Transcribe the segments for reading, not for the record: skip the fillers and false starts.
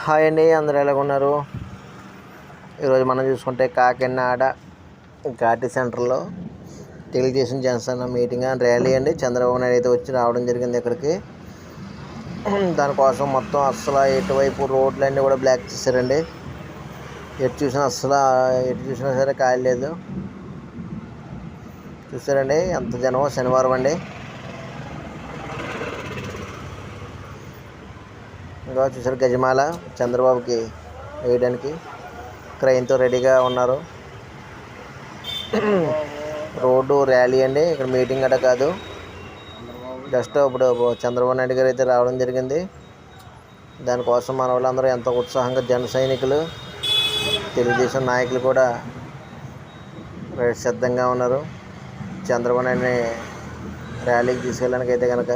Hi అండి, అందరూ ఎలాగ ఉన్నారు? ఈరోజు మనం చూసుకుంటే కాకినాడ ఘాటీ సెంటర్లో Telugu Desam Janasena meeting and rally అండి. చంద్రబాబు నాయుడు అయితే వచ్చి రావడం జరిగింది ఇక్కడికి. దానికోసం మొత్తం అస్సలు ఎటువైపు రోడ్లన్నీ కూడా బ్లాక్ చేశారండి. ఎటు చూసినా సరే ఖాళీ లేదు. చూసారండి ఎంత జనం. శనివారం అండి. ఇంకా చూసారు గజమాల చంద్రబాబుకి వేయడానికి క్రెయిన్తో రెడీగా ఉన్నారు. రోడ్డు ర్యాలీ అండి, ఇక్కడ మీటింగ్ అట కాదు. జస్ట్ ఇప్పుడు చంద్రబాబు నాయుడు గారు అయితే రావడం జరిగింది. దానికోసం మన వాళ్ళందరూ ఎంతో ఉత్సాహంగా జన సైనికులు, తెలుగుదేశం నాయకులు కూడా సిద్ధంగా ఉన్నారు. చంద్రబాబు నాయుడిని ర్యాలీకి తీసుకెళ్ళడానికి అయితే కనుక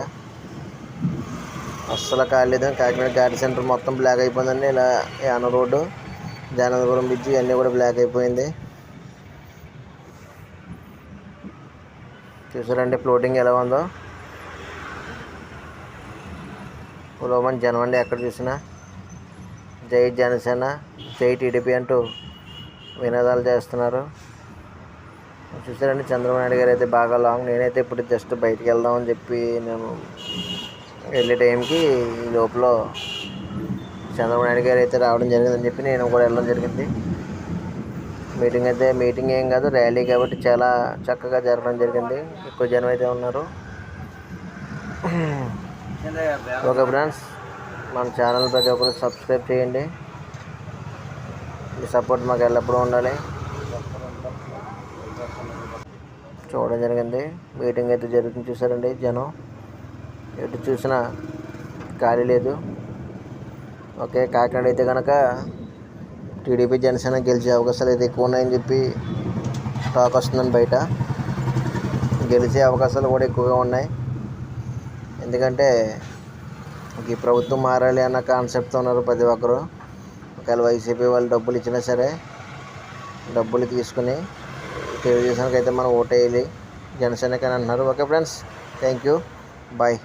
అస్సలు కాలేదు. కాకినాడ ఘాటీ సెంటర్ మొత్తం బ్లాక్ అయిపోయిందండి. ఇలా యాన రోడ్డు, జానంతపురం బ్రిడ్జి అన్నీ కూడా బ్లాక్ అయిపోయింది. చూసారండి ఫ్లోటింగ్ ఎలా ఉందో. మంది జనం అండి. ఎక్కడ చూసినా జై జనసేన, జై టీడీపీ అంటూ వినోదాలు చేస్తున్నారు. చూసారండి చంద్రబాబు నాయుడు గారు అయితే బాగా లాంగ్. నేనైతే ఇప్పుడు జస్ట్ బయటికి వెళ్దామని చెప్పి నేను వెళ్ళే టైంకి ఈ లోపల చంద్రబాబు నాయుడు గారు అయితే రావడం జరిగిందని చెప్పి నేను కూడా వెళ్ళడం జరిగింది. మీటింగ్ ఏం కాదు, ర్యాలీ కాబట్టి చాలా చక్కగా జరగడం జరిగింది. ఎక్కువ జనం అయితే ఉన్నారు. ఓకే ఫ్రెండ్స్, మన ఛానల్ ప్రతి ఒక్కరు సబ్స్క్రైబ్ చేయండి. మీ సపోర్ట్ మాకు ఎల్లప్పుడూ ఉండాలి. చూడడం జరిగింది. మీటింగ్ అయితే జరుగుతుంది. చూసారండి జనం ఎటు చూసినా ఖాళీ లేదు. ఓకే, కాకినాడ అయితే కనుక టీడీపీ జనసేన గెలిచే అవకాశాలు అయితే ఎక్కువ ఉన్నాయని చెప్పి టాక్ వస్తుందని బయట. గెలిచే అవకాశాలు కూడా ఎక్కువగా ఉన్నాయి. ఎందుకంటే ఈ ప్రభుత్వం మారాలి అన్న కాన్సెప్ట్తో ఉన్నారు ప్రతి ఒక్కరు. ఒకవేళ వైసీపీ వాళ్ళు డబ్బులు ఇచ్చినా సరే డబ్బులు తీసుకుని తెలుగుదేశానికి అయితే మనం ఓటేయాలి, జనసేనకి అని అంటున్నారు. Okay friends, thank you, bye.